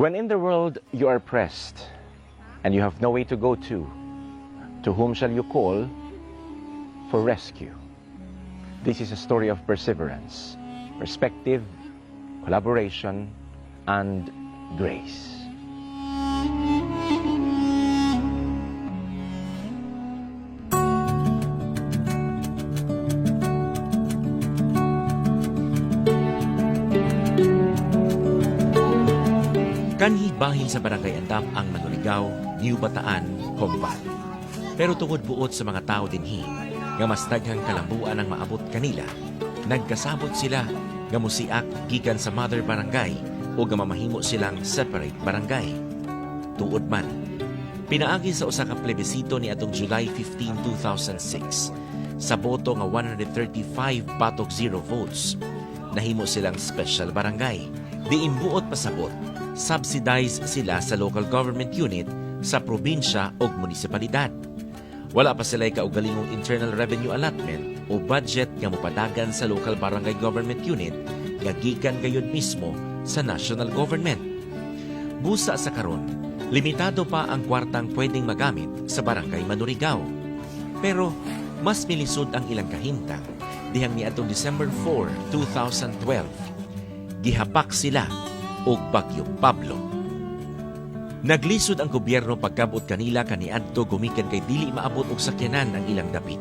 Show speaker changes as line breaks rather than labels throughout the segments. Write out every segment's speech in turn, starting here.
When in the world you are pressed and you have no way to go to whom shall you call for rescue? This is a story of perseverance, perspective, collaboration, and grace.
Kanhi bahin sa Barangay Andap ang Manurigaw, New Bataan, Homban. Pero tungod buot sa mga tao dinhi, nga mas daghang kalambuan ang maabot kanila, nagkasabot sila nga musiak gikan sa mother barangay o nga mamahimo silang separate barangay. Tuod man, pinaagi sa usa ka plebisito ni atong July 15, 2006, sa boto nga 135-0 votes, nahimo silang special barangay. Diin buot pasabot, subsidize sila sa local government unit sa probinsya o munisipalidad. Wala pa sila'y kaugalingong internal revenue allotment o budget nga mupadagan sa local barangay government unit nga gikan gayud mismo sa national government. Busa sa karon, limitado pa ang kwartang pwedeng magamit sa barangay Manurigaw. Pero mas milisod ang ilang kahimtang dihang niadtong December 4, 2012. Gihapak sila og Bagyong Pablo. Naglisod ang gobyerno pagkabot kanila kaniadto gumikan kay dili maabot og sakyanan ang ilang dapit.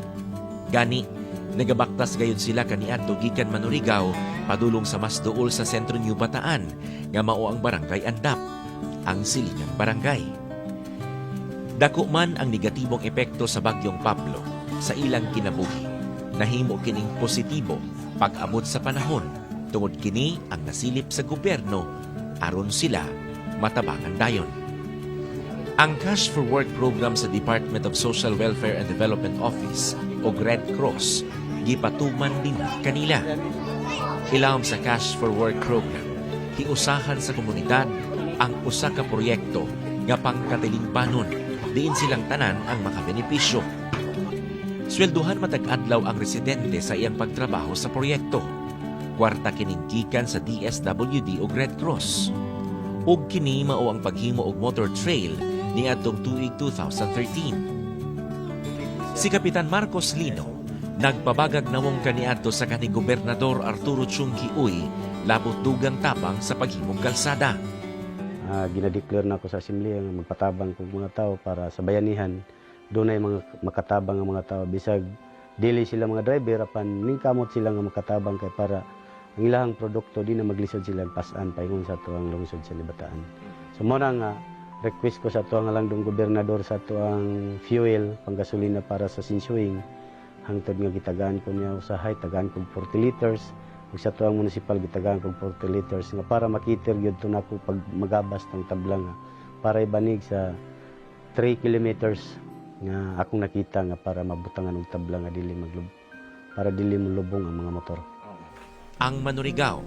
Gani, nagabaktas gayon sila kaniadto gikan Manurigaw padulong sa mas duol sa sentro New Bataan nga mao ang Barangay Andap, ang silingang barangay. Dako man ang negatibong epekto sa Bagyong Pablo sa ilang kinabuhi. Nahimo kining positibo pag-abot sa panahon tungod kini ang nasilip sa gobyerno aron sila matabangan dayon. Ang Cash for Work program sa Department of Social Welfare and Development Office o Red Cross gipatuman din kanila. Ilawom sa Cash for Work program, hiusahan sa komunidad ang usa ka proyekto nga pangkatilingbanon diin silang tanan ang makabenepisyo. Swelduhan matag adlaw ang residente sa iyang pagtrabaho sa proyekto. Kwarta kining gikan sa DSWD o Red Cross. Ug kini mao ang paghimo og motor trail niadtong tuig 2013. Si Kapitan Marcos Lino nagpabagag nawong kaniadto sa kaning Gobernador Arturo Chungki Uy labot dugang tapang sa paghimong kalsada.
Ginadeclare na ako sa assembly nga magpatabang kog mga tao para sa bayanihan. Doon ay mga makatabang ang mga tao bisag dili sila mga driver apan ningkamot sila nga makatabang kay para ang ilahang produkto di na maglisod sila pasan paingon sa tuang lungsod sa Libataan. So mo na nga request ko sa tuang langdong gobernador sa tuang fuel panggasolina para sa sinsuing hangtod nga gitagaan ko niya usahay tagaan kog 40 liters ug sa tuang municipal gitagaan kog 40 liters nga para makiter gyud to nako pag magabas tang tabla nga para ibanig sa 3 kilometers nga akong nakita nga para mabutangan og tabla nga dili para dili mulubong ang mga motor.
Ang Manurigaw,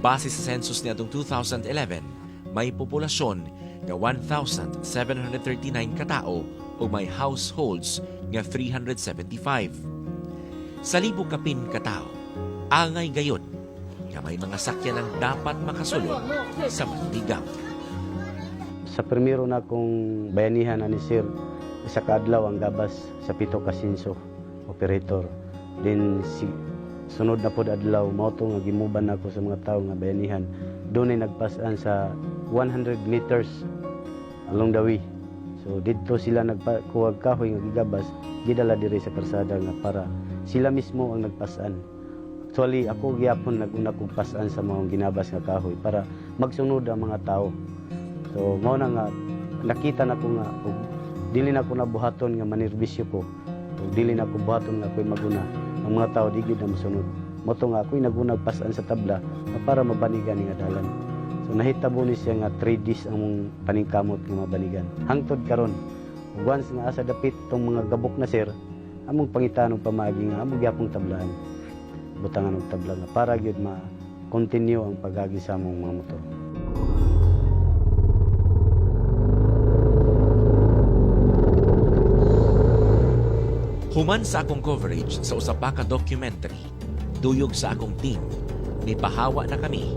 base sa census niadtong 2011, may populasyon nga 1,739 katao o may households nga 375. Sa libong kapin katao, angay gayon nga may mga sakyanan dapat makasulod sa Manurigaw.
Sa primero na kong bayanihan ani sir, isa ka adlaw ang gabas sa pito ka sinso operator. Then sunod na pod adlaw mao to nga gimuban nako sa mga tawo nga bayanihan. Doon ay nagpasan sa 100 meters along the way. So dito sila nagkuwag kahoy nga gigabas gidala diri sa karsada nga para sila mismo ang nagpasan. Actually ako gyapon naguna kog pasan sa mga ginabas nga kahoy para magsunod ang mga tao. So mao na nga nakita nako nga dili na ko nabuhaton nga manirbisyo ko. Dili na ko buhaton nga ako'y maguna. Ang mga tao di gyud na mosunod. Moto nga ako'y nagunag pasan sa tabla para mabanigan nga dalan. So nahitabo ni siya nga 3 days ang paningkamot nga mabanigan. Hangtod karon, once nga asa dapit tong mga gabok na sir, among pangitanong pamaagi nga among gyapong tablaan. Butangan og tabla nga para gyud ma-continue ang pagagi sa among mga motor.
Human sa akong coverage sa usa pa ka documentary, duyog sa akong team, nipahawa na kami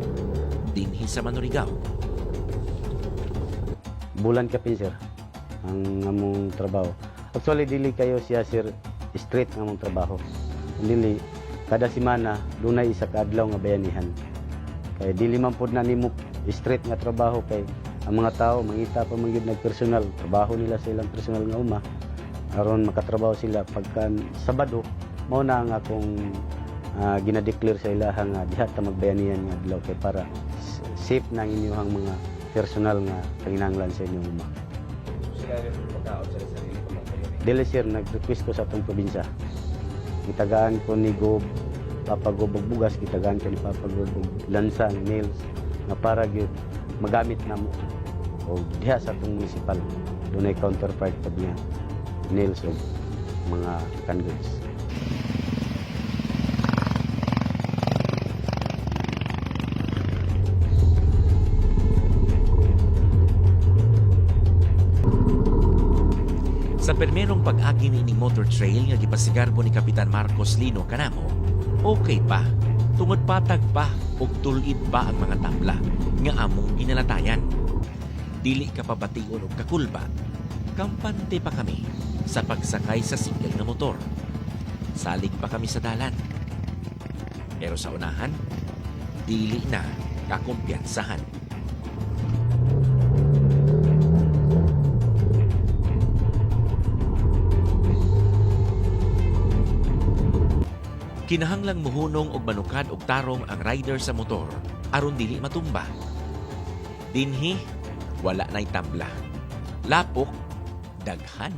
dinhi sa Manurigaw.
bulan kapin sir ang among trabaho. Actually dili kayo siya sir straight ang among trabaho. Dili kada semana dunay isa ka adlaw nga bayanihan. Kay dili man pud na nimo straight nga trabaho kay ang mga tao mangita pa man gyud nagpersonal trabaho nila sa ilang personal nga uma aron makatrabaho sila pagka Sabado mao na ang akong ginadeclare sa ilaha nga diha ta magbayanihan nga adlaw kay para safe na ang inyong mga personal nga panginahanglan sa inyong uma.
Sila rin pagkaon sa sarili ko magbayani.
Dili sir nag-request ko sa atong probinsya. Gitagaan ko ni Gob papagubog bugas, gitagaan ko ni papagubog lansa nails nga para gyud magamit namo o diha sa atong municipal dunay counterpart pa niya nails o mga canned goods.
Sa permerong pag-agi ni ining motor trail nga gipasigarbo ni Kapitan Marcos Lino kanamo, okay pa. Tungod patag pa ug tulid pa ang mga tabla nga among ginalatayan. Dili ka pabation og kakulba. Kampante pa kami sa pagsakay sa single na motor. Salig pa kami sa dalan. Pero sa unahan, dili na kakumpiyansahan. Kinahanglang muhunong og manukad og tarong ang rider sa motor aron dili matumba. Dinhi wala nay tabla. Lapok daghan.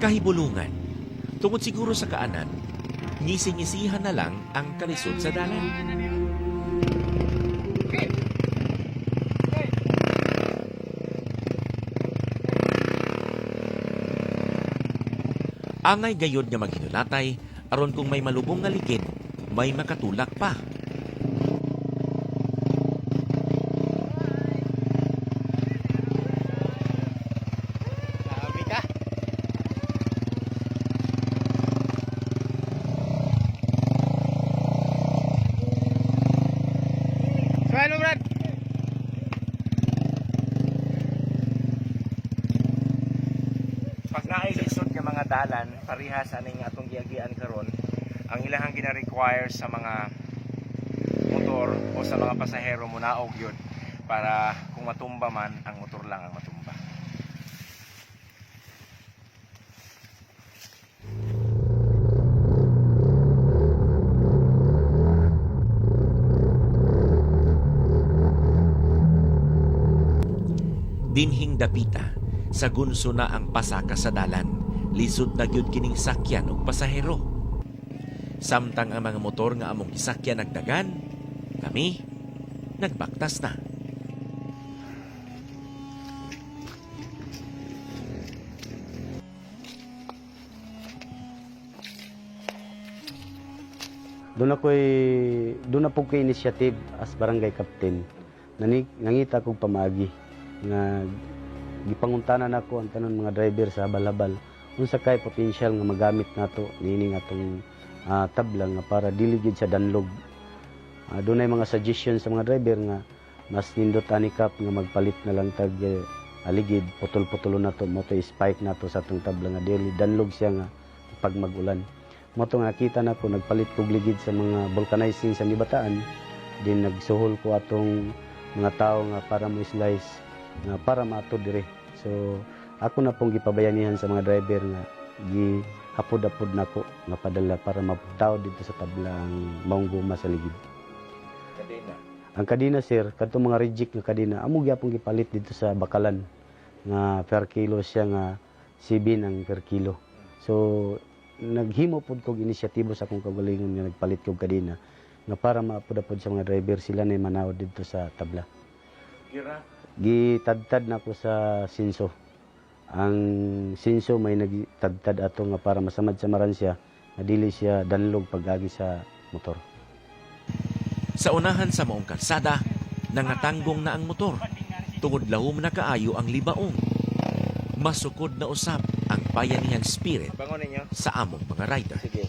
Kahibulungan. Tungod siguro sa kaanan, ngising-isihan na lang ang kalisod sa dalan. Angay gayod nga maghinulatay, aron kung may malubong nga likid, may makatulak pa.
Pag nailisod nga mga dalan, parihas aning atong giagian karon, ang ilahang gina-require sa mga motor o sa mga pasahero munaog yun para kung matumba man, ang motor lang ang matumba.
Dinhing dapita, sa gunso na ang pasaka sa dalan, lisod na gyud kining sakyan og pasahero. Samtang ang mga motor nga among gisakyan nagdagan, kami nagbaktas na.
Doon na po ko initiative as barangay captain. Nangita kong pamagi nga gipanguntanan ako ang tanan mga driver sa habal-habal unsa kay potential nga magamit nato nining atong tabla nga para dili gid sa danlog. Dunay mga suggestions sa mga driver nga mas nindot ani kap nga magpalit na lang tag aligid putol-putulo nato mo to spike nato sa atong tabla nga dili danlog siya nga pag mag-ulan. Mo to nga nakita nako nagpalit kog ligid sa mga vulcanizing sa Nibataan din nagsuhol ko atong mga tao nga para mo slice nga para mato dire. So ako na pong gipabayanihan sa mga driver nga gihapod-hapod nako nga padala para maputaw dito sa tabla ang maong guma sa ligid. Ang kadina sir, kadtong mga reject nga kadina, amo gyapon gipalit dito sa Bakalan nga per kilo siya nga 7 ang per kilo. So naghimo pud kog inisyatibo sa akong kaugalingon nga nagpalit kog kadina nga para maapod-apod sa mga driver sila na manawod dito sa tabla. Gitadtad na ko sa Sinso. Ang Sinso may nagtadtad ato nga para masamad sa Maransya nga dili siya danlog pag-agi sa motor.
Sa unahan sa maong kalsada, nangatanggong na ang motor. Tungod lahom na kaayo ang libaong. Masukod na usab ang bayanihan spirit
Bangon ninyo.
sa among mga rider.
Sige.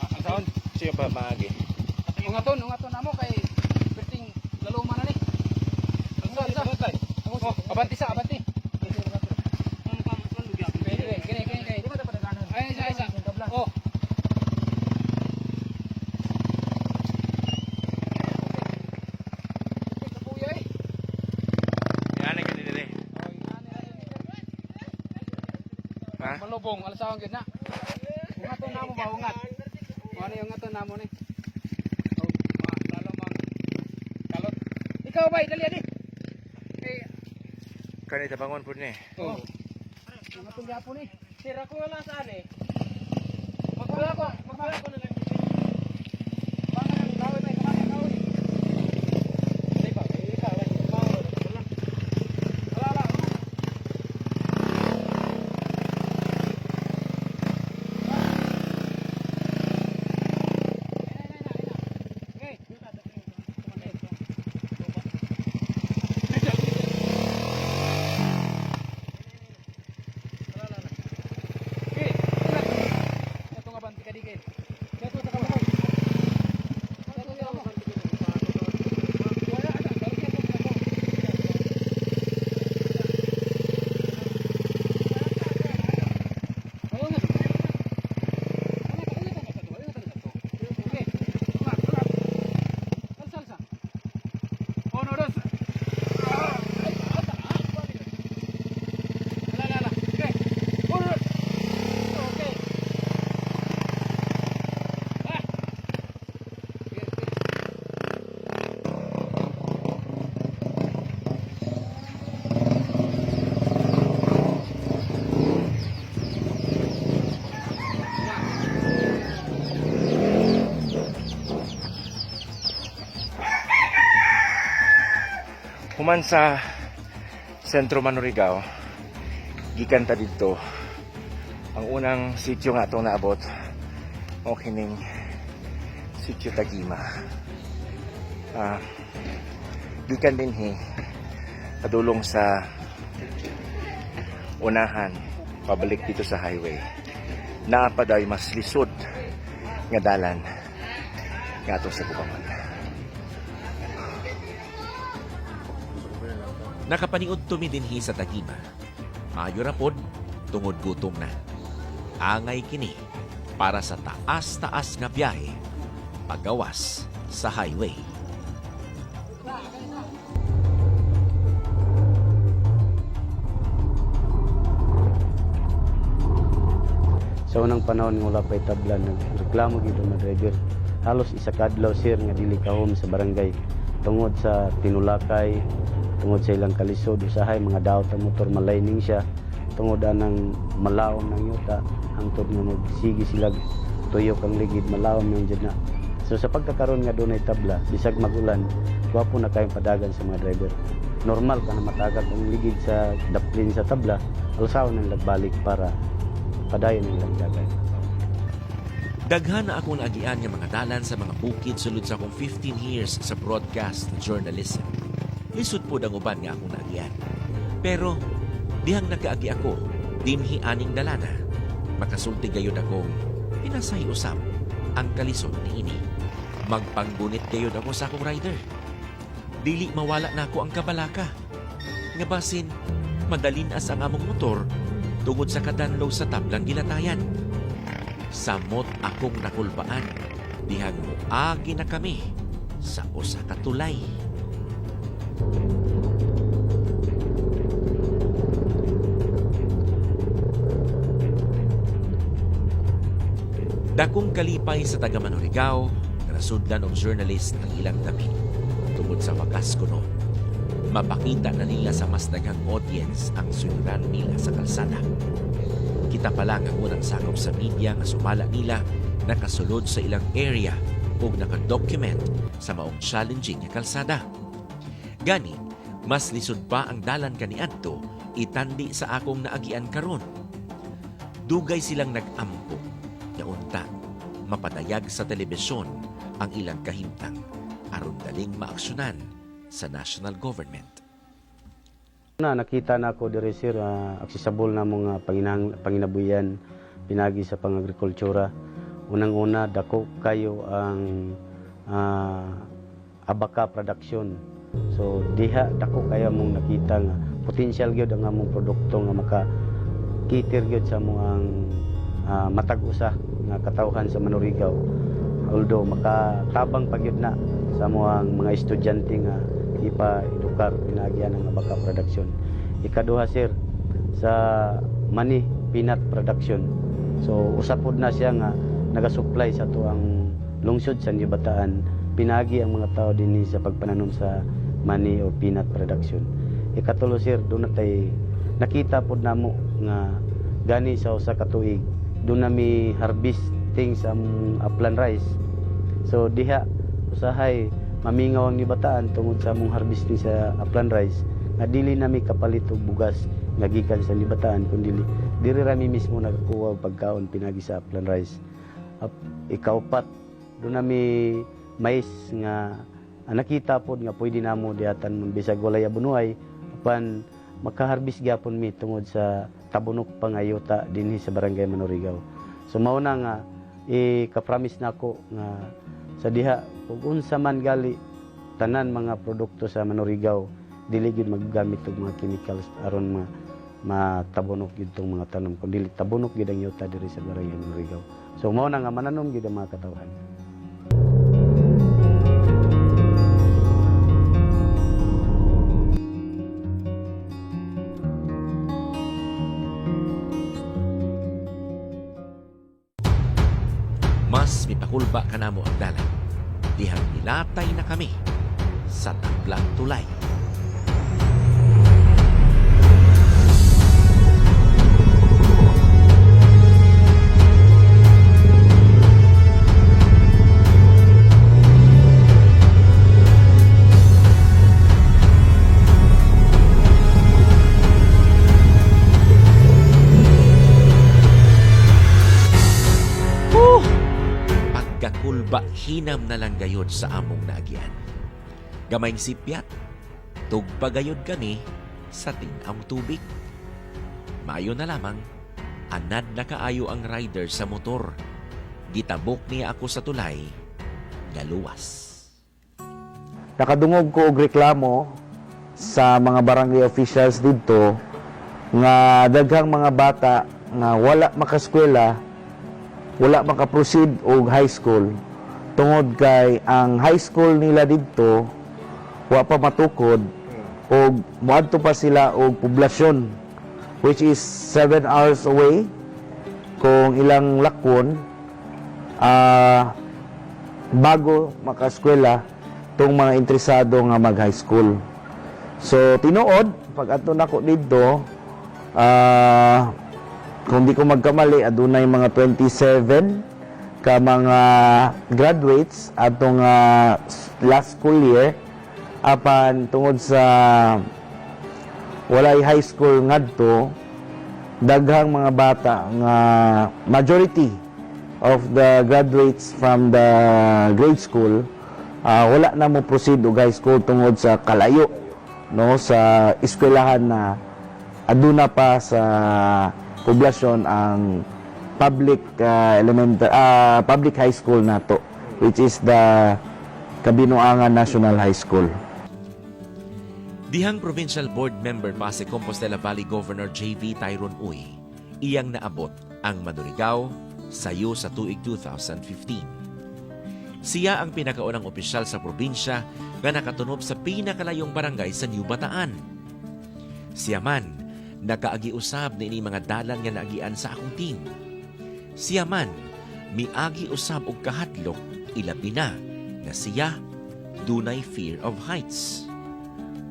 Ang taon?
Siya pa maagi.
Ungaton amo kay perting laluman na ni. Oh, abanti sa abanti. Kini. Ay, isa. Oh.
Yan ang kanila. Ha?
Malubong, alasawang gid na. Ungaton namo ba ungat? Ano yung ungaton namo ni? Oh, malamang kalot. Ikaw bay, dali ani.
Kanita bangon po ni.
Oh. Ungaton gyapon ni. Sira ko wala saan eh. Magpala ko na lang. Bangan ang kaway bay, kamay kaway. Dai ba, ikaw ay kaway. Wala.
Human sa sentro Manurigao, gikan ta didto. Ang unang sitio nga itong naabot, o kining sitio Tagima. Gikan din padulong sa unahan, pabalik dito sa highway. Naapaday mas lisod nga dalan nga ato sa Kubangon.
Nakapaniud tumi dinhi sa Tagima. Maayo ra pod tungod gutom na. Angay kini para sa taas-taas nga biyahe pagawas sa highway.
Sa unang panahon nga wala pa'y tabla, nagreklamo gid ang mga driver. Halos isa kadlaw sir nga dili kahom sa barangay tungod sa tinulakay, tungod sa ilang kalisod usahay mga daot ang motor malayning siya, tungod anang malawom ng yuta hangtod nga magsigi sila tuyok ang ligid malawom yung dyan na. So sa pagkakaroon nga doon ay tabla, bisag magulan, wapo na kayong padagan sa mga driver. Normal ka na matagat ang ligid sa daplin sa tabla, alsaw nang lagbalik para padayon ng lagdagan.
Daghan na akong agian nga mga dalan sa mga bukid sulod sa akong 15 years sa broadcast journalism. Lisod po ang uban nga akong naagian. Pero dihang nagkaagi ako, dinhi aning dalana. Makasulti gayud akong pinasay usab ang kalisod ni ini. Magpanggunit gayud ako sa akong rider. Dili mawala na ako ang kabalaka. Nga basin, madalin as ang among motor tungod sa kadanlog sa tablang gilatayan. Samot akong nakulbaan, dihang muagi na kami sa usa ka tulay. Dakong kalipay sa taga Manurigao, nasudlan og journalist ang ilang dapit. Tungod tungod sa wakas kuno. Mapakita na nila sa mas daghang audience ang sunuran nila sa kalsada. Kita pa lang ang unang sakop sa media nga sumala nila nakasulod sa ilang area o nakadocument sa maong challenging nga kalsada. Gani, mas lisod pa ang dalan kaniadto itandi sa akong naagian karon. Dugay silang nag-ampo na unta mapatayag sa telebisyon ang ilang kahimtang aron daling maaksyonan sa national government.
Nakita na ako diri sir, aksesibol na mga panginabuyan pinagi sa pang-agrikultura. Unang-una, dako kayo ang abaka production. So diha dako kaya mong nakita nga potensyal gyud ang among produkto nga maka-cater gyud sa among matag-usa nga katawhan sa Manurigaw. Although makatabang pa gyud na sa mga estudyante nga ipa-edukar pinagyan ng abaka production. Ikaduha sir, sa mani peanut production. So usapod na siya nga nagasupply sa tuang lungsod sa Bataan, pinagi ang mga tao dinhi sa pagpananom sa mani o peanut production. Ikatulo sir, doon natay nakita pod namo nga gani sa usa ka tuig doon nami harvesting sa upland rice. So diha usahay mamingaw ang Bataan tungod sa among harvesting sa upland rice nga dili nami kapalit og bugas nga gikan sa Bataan kundi diri rami mismo nagakuha og pagkaon pinagi sa upland rice. Ikaupat, doon nami mais nga nakita pod nga pwede namo diatan bisag walay abunuay apan makaharbis gyapon mi tungod sa tabunok pangayuta dinhi sa barangay Manurigaw. So mao na nga ika-promise nako nga sa diha ug unsa man gali tanan mga produkto sa Manurigaw dili gyud maggamit og mga chemicals aron matabunok gyud tong mga tanom kundi tabunok gyud ang yuta diri sa barangay Manurigaw. So mao na nga mananom gyud ang mga katawhan.
Mas mipakulba kanamo ang dalan. Dihang nilatay na kami sa tablang tulay. Pagkakulba, hinam na lang gayod sa among naagian. Gamayng sipyat, tugpagayod kami sa tinang tubig. Maayo na lamang, anad na kaayo ang rider sa motor. Gitabok niya ako sa tulay, galuwas.
Nakadungog ko og reklamo sa mga barangay officials dito nga daghang mga bata nga wala makaskwela, wala makaproceed og high school tungod kay ang high school nila dito wa pa matukod og moadto pa sila og poblasyon which is 7 hours away kung ilang lakwon bago makaskwela tong mga interesado nga mag high school. So tinuod pag adto nako didto kung di ko magkamali, adunay mga 27 ka mga graduates atong last school year apan tungod sa walay high school ngadto daghang mga bata nga majority of the graduates from the grade school wala na mo proceed og high school tungod sa kalayo no sa eskwelahan na aduna pa sa poblasyon ang public public high school nato which is the Kabinuangan National High School.
Dihang Provincial Board Member pa si Compostela Valley Governor J.V. Tyron Uy, iyang naabot ang Manurigaw sayo sa tuig 2015. Siya ang pinakaunang opisyal sa probinsya nga nakatunob sa pinakalayong barangay sa New Bataan. Siya man nakaagi-usab ni mga dalan nga naagian sa akong team. Siya man miagi usab og kahadlok ilabi na nga siya dunay fear of heights.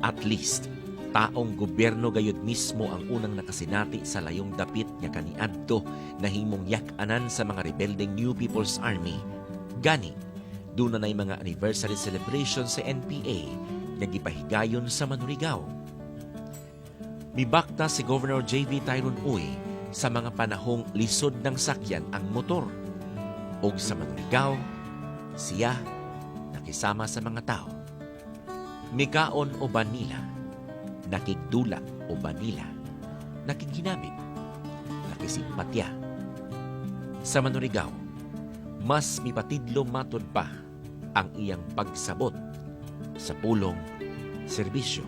At least, taong gobyerno gayud mismo ang unang nakasinati sa layong dapit nga kaniadto na himong yak-anan sa mga rebelding New People's Army. Gani, doon na mga anniversary celebration sa NPA nga gipahigayon sa Manurigaw. Mibakta si Governor J.V. Tyrone Uy sa mga panahong lisod ng sakyan ang motor. Og sa Manurigaw, siya nakisama sa mga tao. Mikaon o banila, nakigdula o banila, nakighinamit, nakisimpatya. Sa Manurigaw, mas mipatidlo matod pa ang iyang pagsabot sa pulong serbisyo.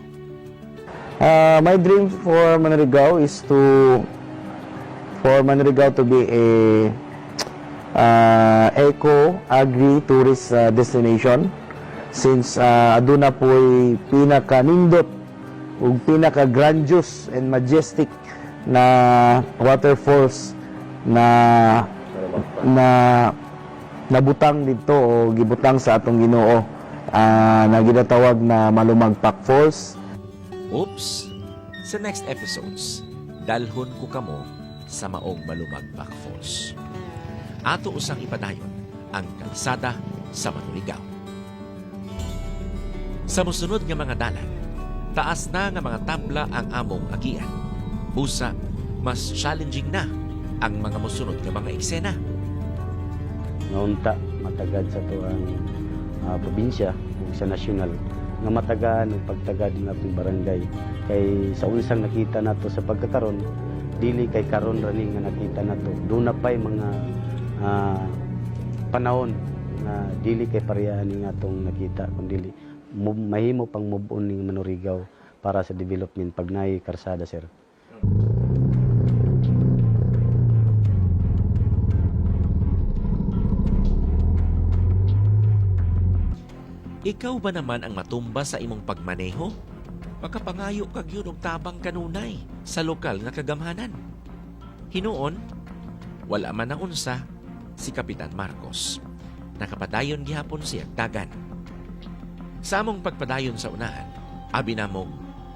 My dream for Manurigaw is for Manurigaw to be a eco-agri-tourist destination, since aduna po'y pinaka-nindot ug pinaka-grandiose and majestic na waterfalls na nabutang dito o gibutang sa atong Ginoo, na ginatawag na Malumagpak Falls.
Oops! Sa next episodes, dalhon ko kamo sa maong Malumagpak Falls. Ato usang ipadayon ang kalsada sa Manurigaw. Sa musunod nga mga dalan, taas na nga mga tabla ang among agian. Busa, mas challenging na ang mga musunod nga mga eksena.
Naunta matagad sa tuang probinsya ug sa nasyonal nga matagaan ang pagtagad ng atong barangay, kay sa unsang nakita nato sa pagkakaron dili kay karon rani nga nakita nato doon na pay mga panahon na dili kay parehaan ning atong nakita, kundi mahimo pang move on ning Manurigaw para sa development pag naay karsada, sir.
Ikaw ba naman ang matumba sa imong pagmaneho? Pagkapangayo kag yun og tabang kanunay sa lokal nga kagamhanan. Hinuon, wala man ang unsa si Kapitan Marcos. Nakapadayon gihapon siya dagan. Sa among pagpadayon sa unahan, abi namong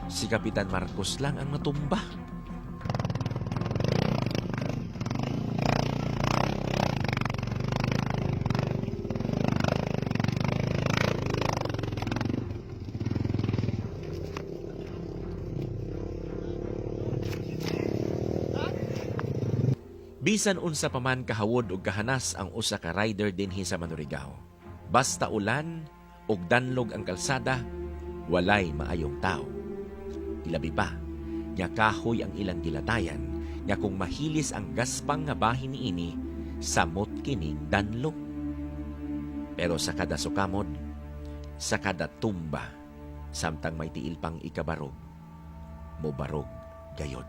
si Kapitan Marcos lang ang matumba. Bisan unsa pa man kahawod ug kahanas ang usa ka rider dinhi sa Manurigaw. Basta ulan ug danlog ang kalsada, walay maayong tao. Ilabi pa, nga kahoy ang ilang gilatayan, nga kung mahilis ang gaspang nga bahin niini, samot kining danlog. Pero sa kada sukamod, sa kada tumba, samtang may tiil pang ikabarog, mubarog gayod.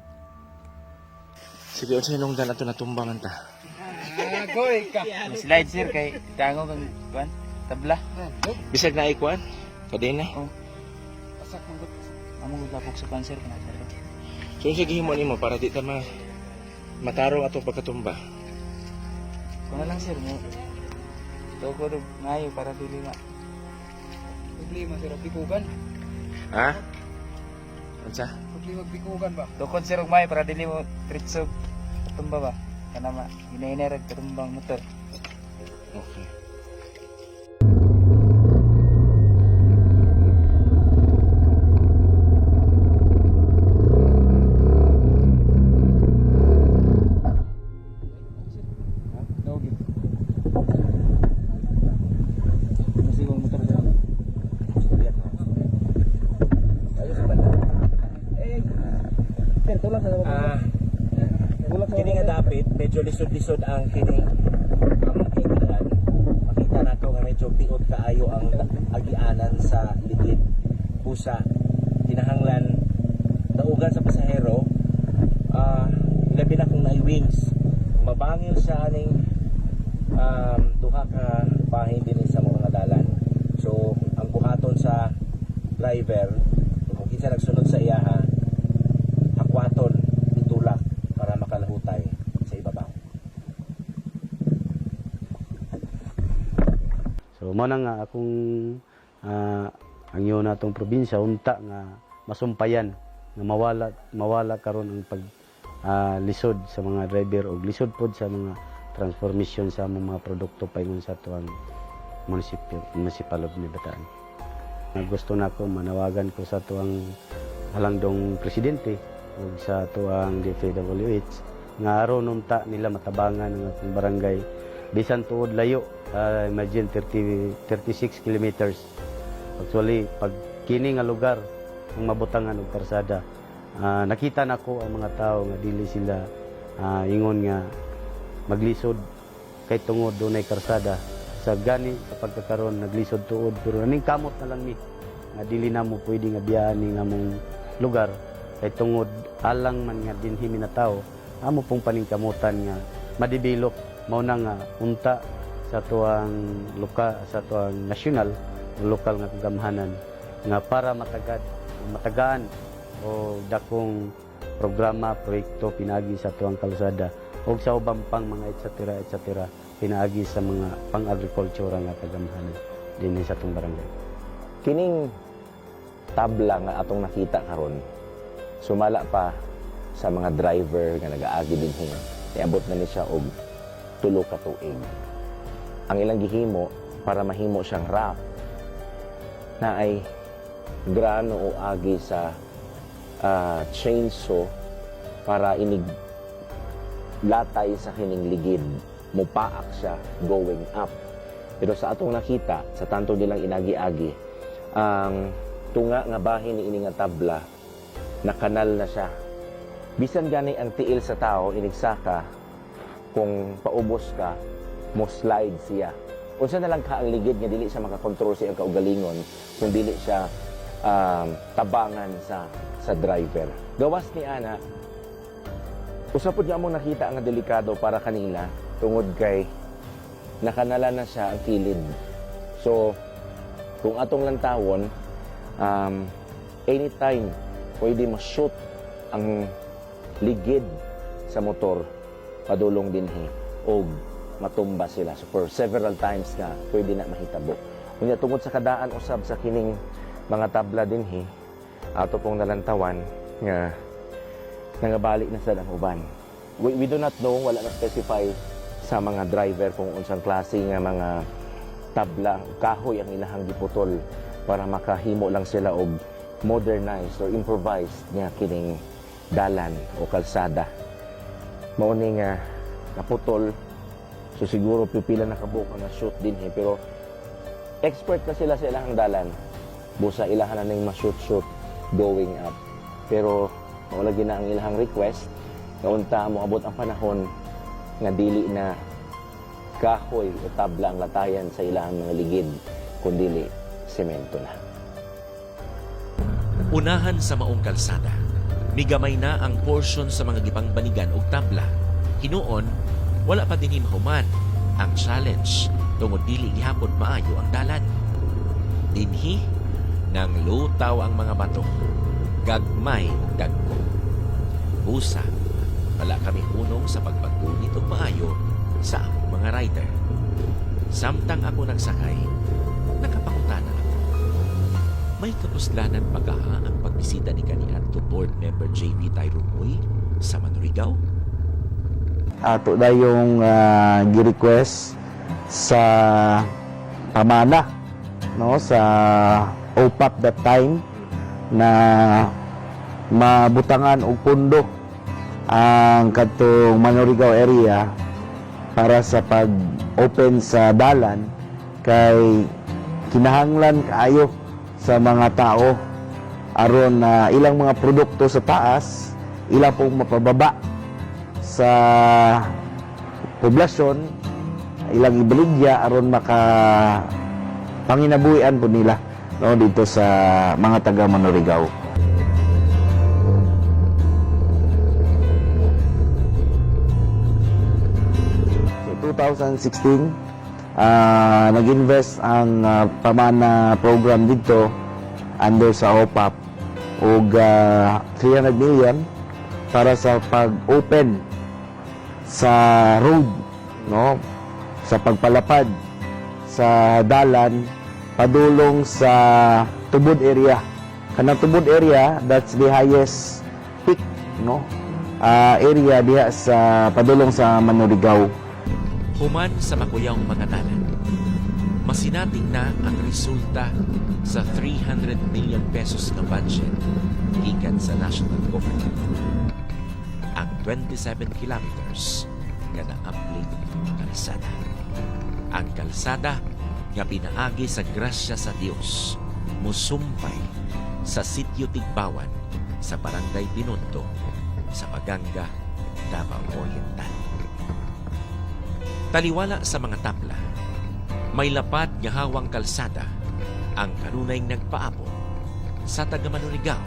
Sige, unsa nung dala to natumbangan ta?
Goy ka.
Slide sir kay tango kang kuan tabla.
Bisag na ikuan? Kadin na.
Pasak mong gut.
Among lapok sa cancer kana sir.
So, sige himo nimo para di ta matarong atong pagkatumba.
Kuno lang sir mo. Toko do ngayo para dili na.
Problema sir bikugan.
Ha? Unsa?
Problema bikugan ba?
Tukod sir og may para dili mo tritsog tumba ba. Kana ma hinahinarag tumbang motor.
Okay.
Kini nga dapit medyo lisod-lisod ang kining among kaibigan. Makita nato nga medyo piot kaayo ang agianan sa ligid. Busa kinahanglan daugan sa pasahero. Labi na kung naay wings. Mabangil sa aning duha ka bahin din sa mga dalan. So ang buhaton sa driver kung kinsa nagsunod sa iyaha, hakwaton itulak para makalahutay sa ibabaw.
So mao na nga akong ang yun natong probinsya unta nga masumpayan nga mawala karon ang pag lisod sa mga driver o lisod pod sa mga transformation sa mga produkto paingon sa tuwang municipal of Bataan. Gusto na ko manawagan ko sa tuwang halangdong presidente o sa tuwang DPWH nga aron unta nila matabangan ng atong barangay bisan tuod layo, imagine 36 kilometers. Actually, pag kini nga lugar ang mabutangan og karsada, nakita nako ang mga tao nga dili sila ingon nga maglisod kay tungod dunay karsada. Sa gani sa pagkakaroon naglisod tuod pero aning kamot na lang ni nga dili na mo pwede nga biyahe nga mong lugar kay tungod alang man nga dinhi minataw amo pong paningkamutan nga ma-develop mao na nga unta sa tuang nasyonal o lokal nga kagamhanan nga para matagaan o dakong programa, proyekto pinagi sa tuang kalsada o sa ubang pang mga etc. Pinaagi sa mga pang-agrikultura nga kagamhanan din sa atong barangay.
Kining tabla nga atong nakita karon sumala pa sa mga driver nga nagaagi dinhi niabot na ni siya og 3 ka tuig. Ang ilang gihimo para mahimo siyang raft na ay grano o agi sa chainsaw para inig latay sa kining ligid mupaak siya going up. Pero sa atong nakita sa tanto nilang inagi-agi ang tunga nga bahin ni ini nga tabla nakanal na siya. Bisan gani ang tiil sa tao inigsaka kung paubos ka mo slide siya. Unsa na lang ka ang ligid nga dili siya makakontrol sa iyang kaugalingon kung dili siya tabangan sa driver. Gawas ni ana usapod niya mo nakita nga delikado para kanila tungod kay nakanala na siya ang kilid. So kung atong lantawon anytime pwede ma-shoot ang ligid sa motor padulong dinhi o matumba sila. So for several times nga pwede na mahitabo. Unya tungod sa kadaan usab sa kining mga tabla dinhi ato pong nalantawan nga nangabalik na sa uban. We do not know, wala na specify sa mga driver kung unsang klase nga mga tabla kahoy ang ilahang giputol para makahimo lang sila og modernized or improvised nga kining dalan o kalsada. Mao ni nga naputol. So siguro pipila na kabuok na shoot din pero expert na sila sa ilahang dalan. Busa ilahan na ning ma-shoot going up. Pero wala gina ang ilahang request nga unta moabot ang panahon nga dili na kahoy o tabla ang latayan sa ilahang mga ligid kundi semento na.
Unahan sa maong kalsada, migamay na ang portion sa mga gipangbanigan og tabla. Hinuon, wala pa dinhi mahuman ang challenge tungod dili gihapon maayo ang dalan. Dinhi nang lutaw ang mga bato, gagmay ug dagko. Busa, wala kami hunong sa pagpaggunit og maayo sa among mga rider. Samtang ako nagsakay, nakapangutana ako. May kapuslanan pa ka ang pagbisita ni kaniadto board member JV Tayrumoy sa Manurigaw?
Ato na yung gi-request sa pamana no sa OPAP that time na mabutangan og pundo ang kadtong Manurigaw area para sa pag-open sa dalan kay kinahanglan kaayo sa mga tao aron na ilang mga produkto sa taas ilang pong mapababa sa poblasyon ilang ibaligya aron maka panginabuhian po nila no dito sa mga taga Manurigaw. So 2016 nag-invest ang pamana program dito under sa OPAP og 300 million para sa pag-open sa road no sa pagpalapad sa dalan padulong sa Tubod area. Kanang Tubod area, that's the highest peak, no? Area diha sa padulong sa Manurigaw.
Human sa makuyang mga tanan, masinating na ang resulta sa 300 million pesos na budget gikan sa national government. Ang 27 kilometers nga naapling kalsada. Ang kalsada nga pinaagi sa grasya sa Dios musumpay sa sitio Tigbawan sa Barangay Binondo sa Paganga, Davao Oriental. Taliwala sa mga tabla, may lapad nga hawang kalsada ang kanunay nagpaabot sa taga Manurigaw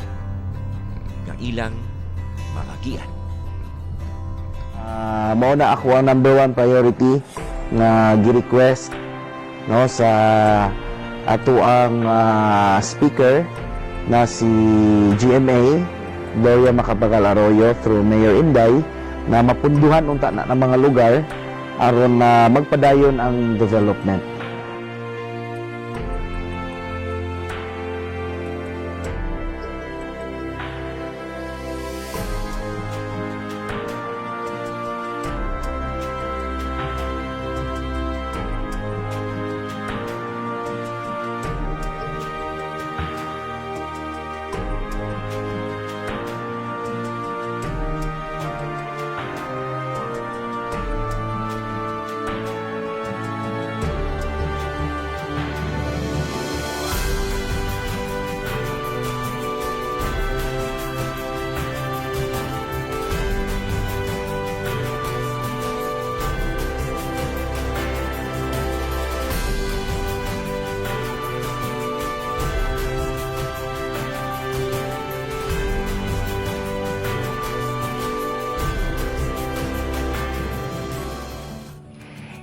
nga ilang maagian.
Mao na ako ang number 1 priority nga gi-request, no, sa ato ang speaker na si GMA Gloria Macapagal Arroyo through Mayor Inday na mapunduhan unta na ng mga lugar aron na magpadayon ang development.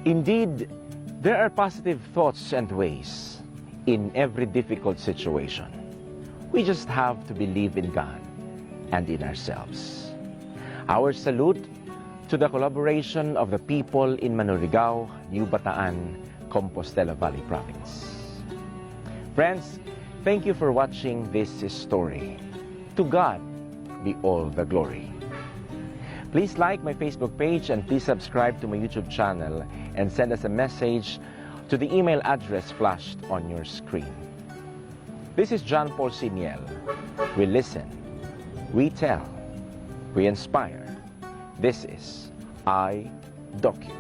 Indeed, there are positive thoughts and ways in every difficult situation. We just have to believe in God and in ourselves. Our salute to the collaboration of the people in Manurigaw, New Bataan, Compostela Valley Province. Friends, thank you for watching this story. To God be all the glory. Please like my Facebook page and please subscribe to my YouTube channel and send us a message to the email address flashed on your screen. This is John Paul Siniel. We listen, we tell, we inspire. This is iDocu.